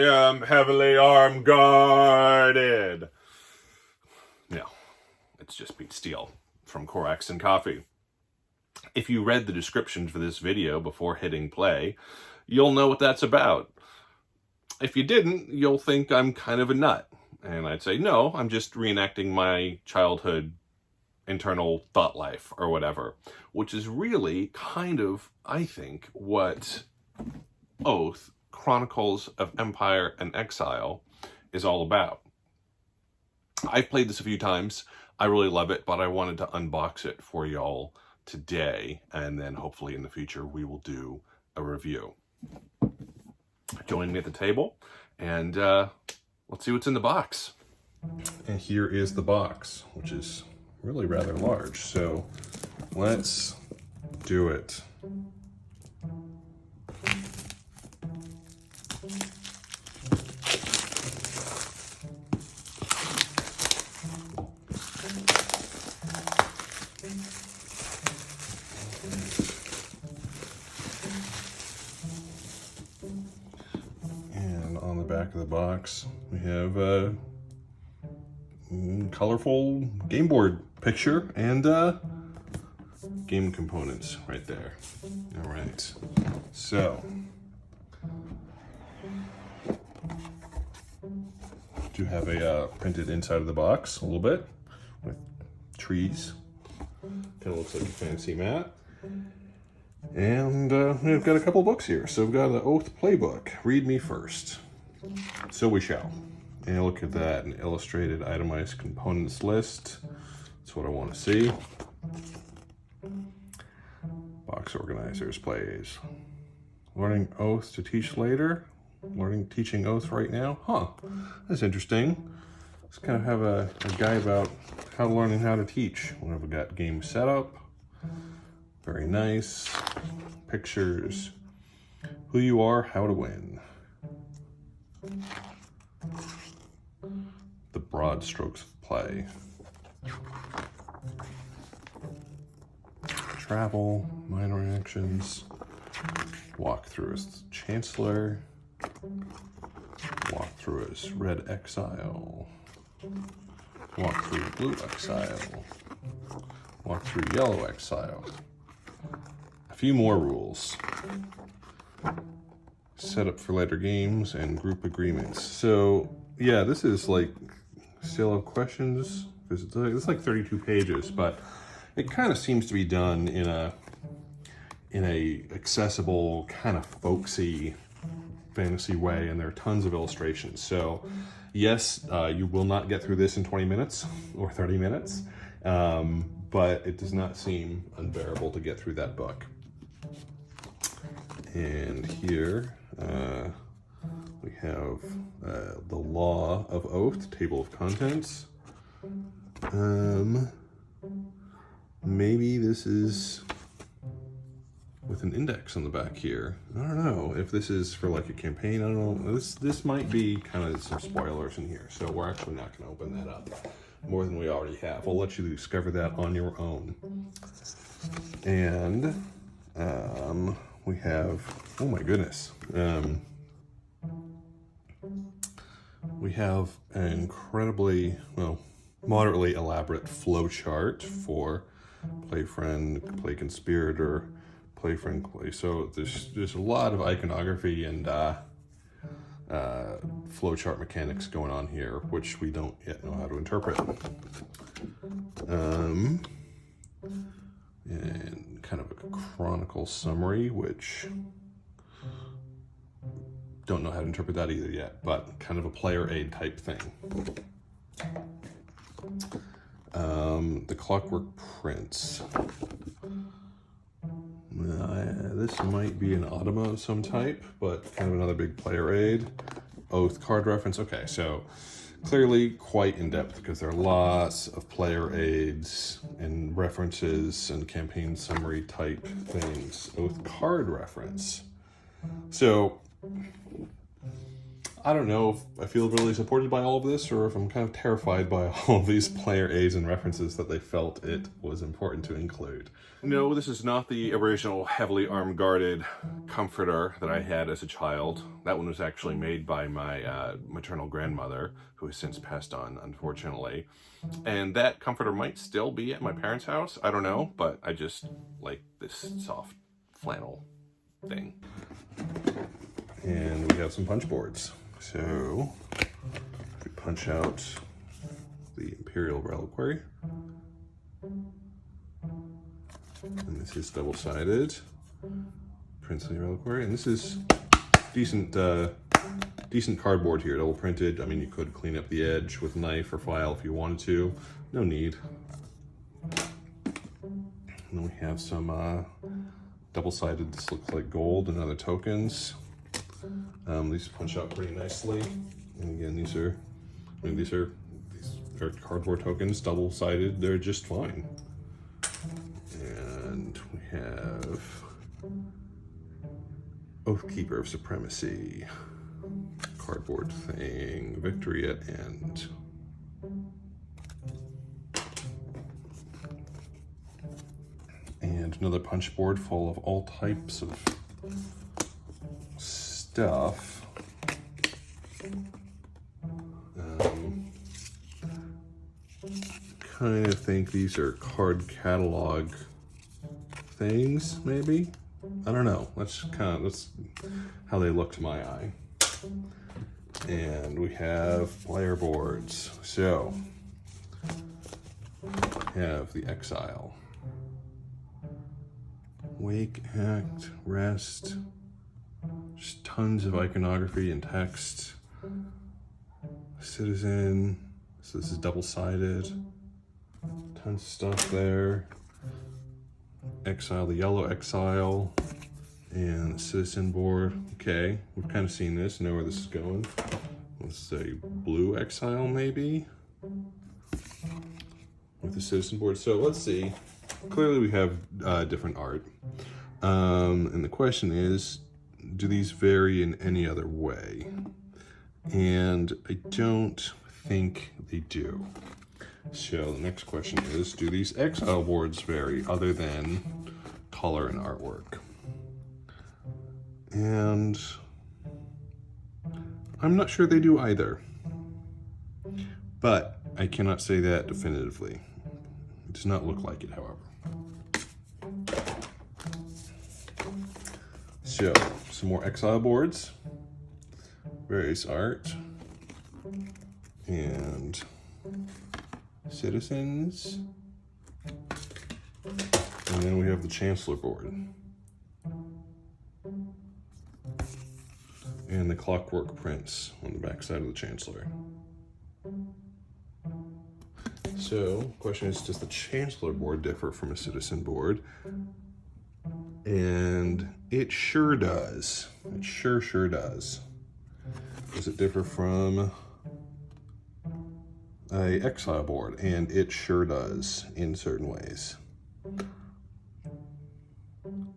am heavily armed guarded. No, it's just beat steel from Corax and coffee. If you read the description for this video before hitting play, you'll know what that's about. If you didn't, you'll think I'm kind of a nut. And I'd say, no, I'm just reenacting my childhood internal thought life or whatever, which is really kind of, I think, what Oath, Chronicles of Empire and Exile is all about. I've played this a few times. I really love it, but I wanted to unbox it for y'all today, and then hopefully in the future we will do a review. Join me at the table, and let's see what's in the box. And here is the box, which is really rather large, so let's do it. Back of the box, we have a colorful game board picture and game components right there. All right, so do have a printed inside of the box a little bit with trees. Kind of looks like a fancy mat. And we've got a couple books here. So we've got the Oath Playbook, Read Me First. So we shall. And look at that, an illustrated itemized components list. That's what I want to see. Box organizers, plays. Learning Oath to teach later. Teaching Oath right now. Huh, that's interesting. Let's kind of have a guide about learning how to teach. We've got game setup. Very nice. Pictures. Who you are, how to win. The broad strokes of play. Travel, minor actions. Walkthrough as Chancellor. Walkthrough as Red Exile. Walkthrough Blue Exile. Walkthrough Yellow Exile. A few more rules. Setup for later games and group agreements. So yeah, this is like still have questions because it's like 32 pages, but it kind of seems to be done in a accessible kind of folksy fantasy way, and there are tons of illustrations. So yes, you will not get through this in 20 minutes or 30 minutes, but it does not seem unbearable to get through that book. And here we have the Law of Oath, table of contents. Maybe this is with an index on the back here. I don't know if this is for like a campaign. I don't know. This might be kind of some spoilers in here, so we're actually not going to open that up more than we already have. We'll let you discover that on your own. And we have, oh my goodness, we have an incredibly, well, moderately elaborate flow chart for Play Friend, Play Conspirator, Play Friend, Play. So there's a lot of iconography and flowchart mechanics going on here, which we don't yet know how to interpret. And kind of a chronicle summary, which don't know how to interpret that either yet, but kind of a player aid type thing. The Clockwork Prince. This might be an automa of some type, but kind of another big player aid. Oath card reference. Okay, so clearly quite in-depth because there are lots of player aids and references and campaign summary type things. Oath card reference. So I don't know if I feel really supported by all of this or if I'm kind of terrified by all of these player aids and references that they felt it was important to include. No, this is not the original heavily armed guarded comforter that I had as a child. That one was actually made by my maternal grandmother, who has since passed on, unfortunately. And that comforter might still be at my parents' house. I don't know, but I just like this soft flannel thing. And we have some punch boards. So, we punch out the Imperial Reliquary. And this is double-sided Princely Reliquary. And this is decent cardboard here, double printed. I mean, you could clean up the edge with a knife or file if you wanted to. No need. And then we have some double-sided, this looks like gold and other tokens. These punch out pretty nicely. And again, these are cardboard tokens, double-sided. They're just fine. And we have Oathkeeper of Supremacy, cardboard thing, Victory at End. And another punch board full of all types of stuff. Kind of think these are card catalog things, maybe? I don't know. That's how they look to my eye. And we have player boards. So, we have the Exile. Wake, Act, Rest. Just tons of iconography and text. Citizen. So this is double-sided. Tons of stuff there. Exile, the yellow Exile, and the Citizen board. Okay, we've kind of seen this, know where this is going. Let's say blue Exile, maybe? With the Citizen board. So let's see. Clearly we have different art. And the question is, do these vary in any other way? And I don't think they do. So the next question is, do these Exile boards vary other than color and artwork? And I'm not sure they do either. But I cannot say that definitively. It does not look like it, however. So, some more Exile boards. Various art. And Citizens. And then we have the Chancellor board. And the Clockwork Prince on the back side of the Chancellor. So, the question is, does the Chancellor board differ from a Citizen board? And it sure does. It sure does. Does it differ from a Exile board? And it sure does in certain ways.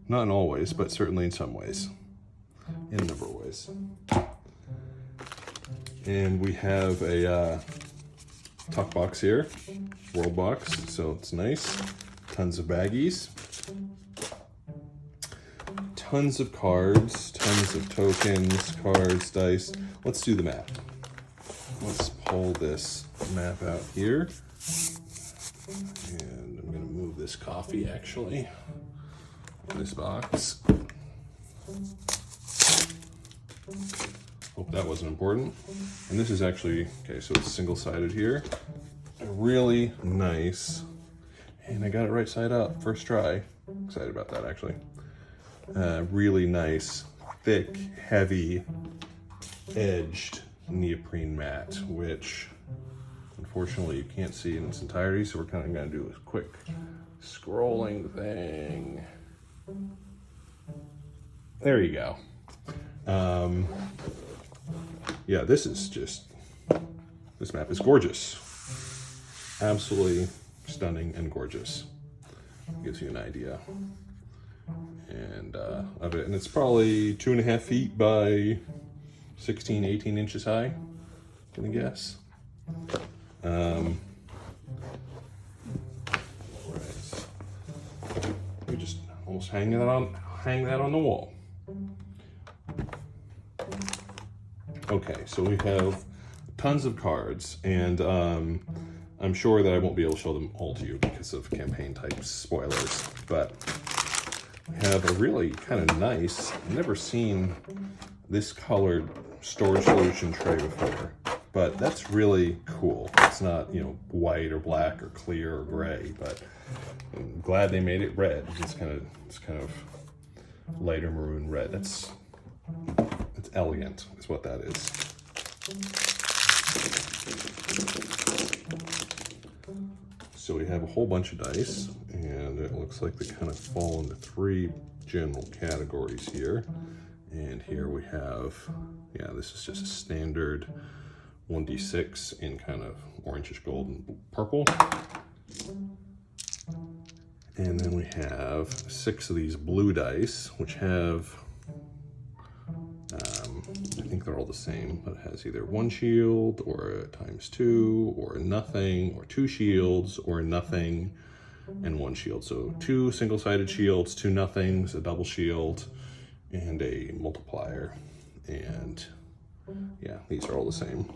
Not in all ways, but certainly in some ways. In a number of ways. And we have a tuck box here, world box, so it's nice. Tons of baggies. Tons of cards, tons of tokens, cards, dice. Let's do the map. Let's pull this map out here. And I'm going to move this coffee, actually, in this box. Hope that wasn't important. And this is actually, okay, so it's single-sided here. A really nice, and I got it right side up, first try. Excited about that, actually. Really nice, thick, heavy, edged neoprene mat, which unfortunately you can't see in its entirety, so we're kind of going to do a quick scrolling thing. There you go. Yeah, this map is gorgeous. Absolutely stunning and gorgeous. Gives you an idea of it. And it's probably 2.5 feet by 16, 18 inches high, gonna guess. We just almost hang that on the wall. Okay, so we have tons of cards, and I'm sure that I won't be able to show them all to you because of campaign type spoilers, but we have a really kind of nice, never seen this colored storage solution tray before, but that's really cool. It's not, you know, white or black or clear or gray, but I'm glad they made it red. It's kind of lighter maroon red. It's elegant, is what that is. So we have a whole bunch of dice, and it looks like they kind of fall into 3 general categories here. And here we have, yeah, this is just a standard 1d6 in kind of orangish gold and purple. And then we have 6 of these blue dice, which have, I think they're all the same, but it has either 1 shield or a ×2 or a nothing or 2 shields or a nothing and 1 shield. So 2 single-sided shields, 2 nothings, a double shield, and a multiplier. And yeah, these are all the same.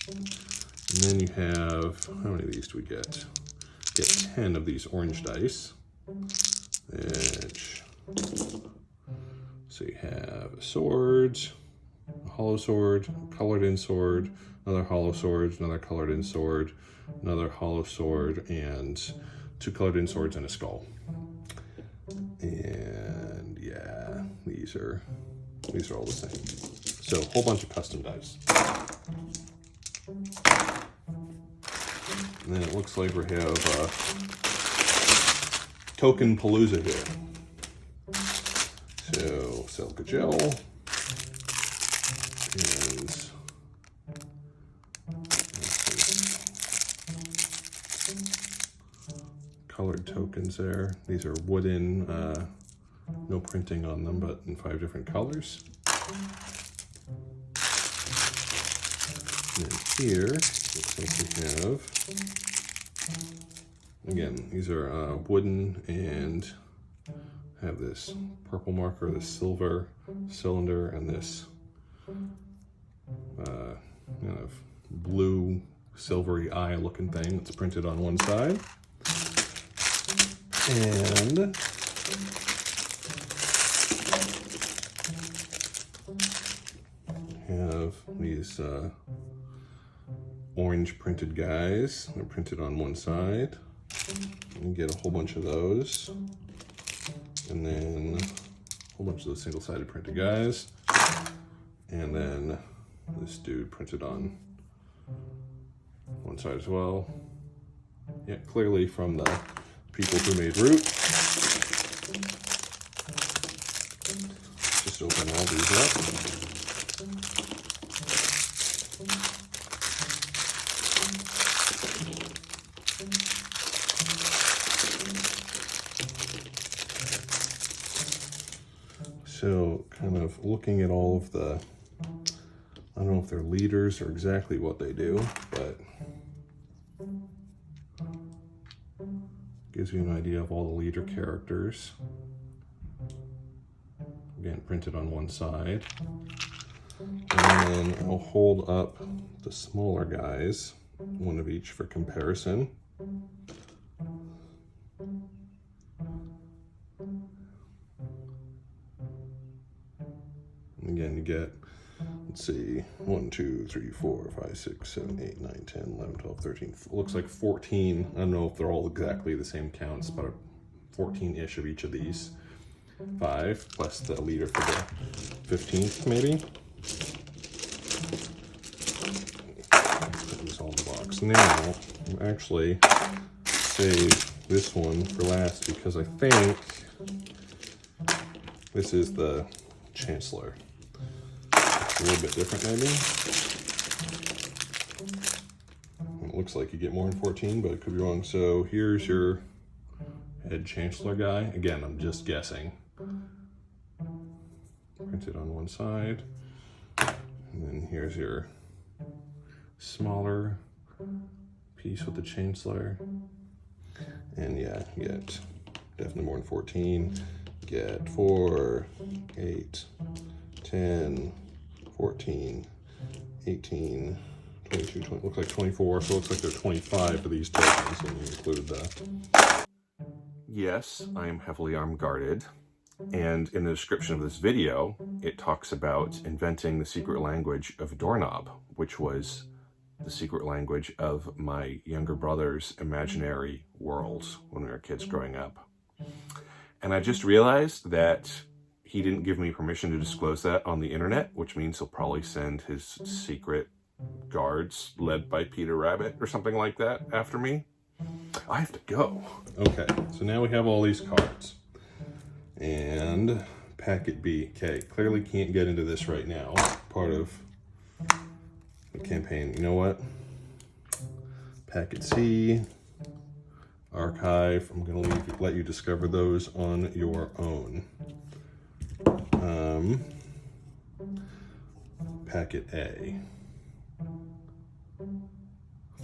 And then you have, how many of these do we get? Get 10 of these orange dice. Which, so you have a sword, a hollow sword, a colored in sword, another hollow sword, another colored in sword, another hollow sword, and 2 colored in swords and a skull. And yeah, these are all the same. So a whole bunch of custom dice. And then it looks like we have Token Palooza here. So Silica Gel is colored tokens there. These are wooden, no printing on them, but in 5 different colors. And then here, looks like we have, again, these are wooden and have this purple marker, this silver cylinder, and this kind of blue silvery eye looking thing that's printed on one side. And have these orange printed guys. They're printed on one side. You get a whole bunch of those. And then a whole bunch of those single-sided printed guys. And then this dude printed on one side as well. Yeah, clearly from the people who made Root. Just open all these up. So kind of looking at all of the, I don't know if they're leaders or exactly what they do, but gives you an idea of all the leader characters. Again, printed on one side. And then I'll hold up the smaller guys, one of each for comparison. Again, you get, let's see, 1, 2, 3, 4, 5, 6, 7, 8, 9, 10, 11, 12, 13. Looks like 14. I don't know if they're all exactly the same counts, but 14-ish of each of these. 5 plus the leader for the 15th, maybe. Put these all in the box. Now, I'll actually save this one for last because I think this is the Chancellor. It's a little bit different, maybe. It looks like you get more than 14, but it could be wrong. So here's your head Chancellor guy. Again, I'm just guessing. Printed on one side. And then here's your smaller piece with the chain slayer. And yeah, you get definitely more than 14. Get 4, 8, 10, 14, 18, 22, 20, looks like 24, so it looks like there are 25 of these tokens when you include that. Yes, I am heavily armed guarded, and in the description of this video, it talks about inventing the secret language of Doorknob, which was the secret language of my younger brother's imaginary worlds when we were kids growing up. And I just realized that he didn't give me permission to disclose that on the internet, which means he'll probably send his secret guards led by Peter Rabbit or something like that after me. I have to go. Okay, so now we have all these cards. And packet B. Okay, clearly can't get into this right now. Part of the campaign. You know what? Packet C. Archive. I'm going to let you discover those on your own. Packet A.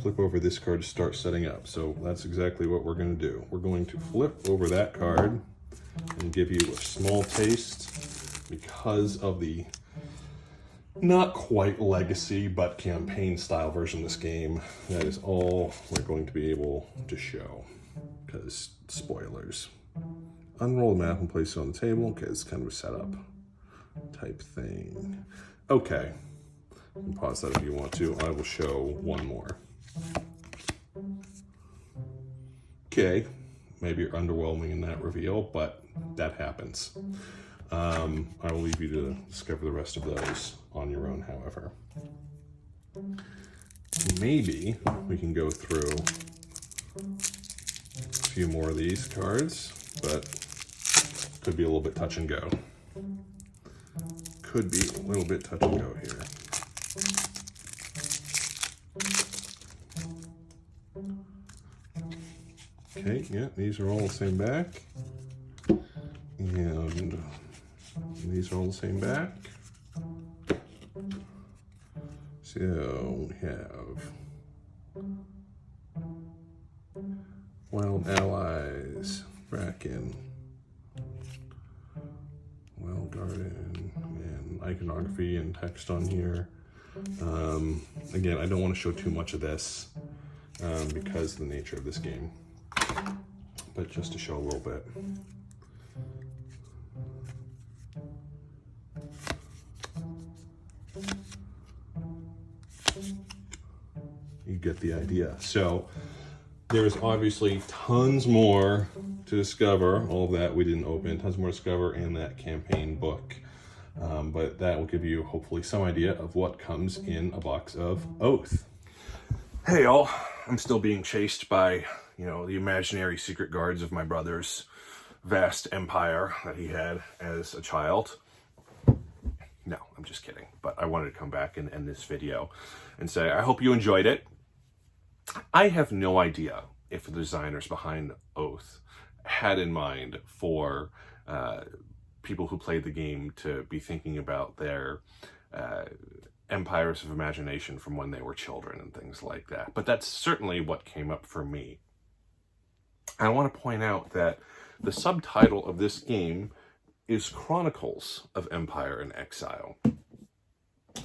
Flip over this card to start setting up. So that's exactly what we're going to do. We're going to flip over that card and give you a small taste because of the not quite legacy but campaign style version of this game. That is all we're going to be able to show because spoilers. Unroll the map and place it on the table. Okay, it's kind of a setup type thing. Okay, you can pause that if you want to. I will show one more. Okay, maybe you're underwhelming in that reveal, but that happens. I will leave you to discover the rest of those on your own, however. Maybe we can go through a few more of these cards, but could be a little bit touch and go. Could be a little bit touch and go here. Okay, yeah, these are all the same back. And these are all the same back. So we have Wild Allies, Bracken, Well Garden, and iconography and text on here. Again, I don't want to show too much of this because of the nature of this game, but just to show a little bit. You get the idea. So there's obviously tons more to discover. All of that we didn't open. Tons more to discover in that campaign book. But that will give you hopefully some idea of what comes in a box of Oath. Hey y'all, I'm still being chased by, the imaginary secret guards of my brother's vast empire that he had as a child. No, I'm just kidding. But I wanted to come back and end this video and say, I hope you enjoyed it. I have no idea if the designers behind Oath had in mind for people who played the game to be thinking about their empires of imagination from when they were children and things like that. But that's certainly what came up for me. I want to point out that the subtitle of this game is Chronicles of Empire and Exile.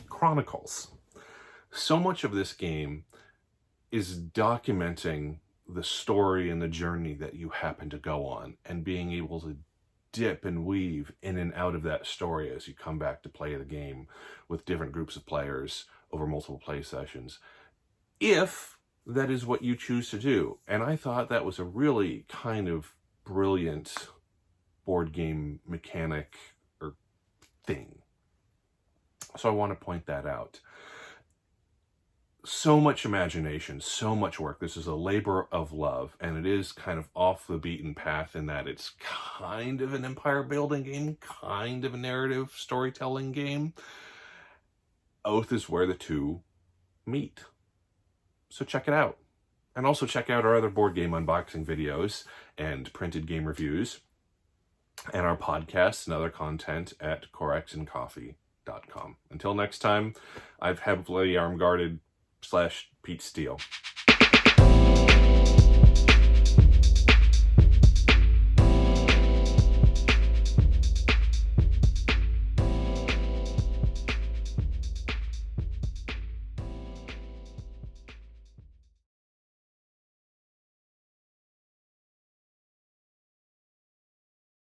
Chronicles. So much of this game is documenting the story and the journey that you happen to go on and being able to dip and weave in and out of that story as you come back to play the game with different groups of players over multiple play sessions, if that is what you choose to do. And I thought that was a really kind of brilliant board game mechanic or thing. So I want to point that out. So much imagination, so much work. This is a labor of love, and it is kind of off the beaten path in that it's kind of an empire building game, kind of a narrative storytelling game. Oath is where the two meet. So check it out. And also check out our other board game unboxing videos and printed game reviews and our podcasts and other content at Corax and Coffee. Until next time, I've heavily arm guarded / Pete Steele.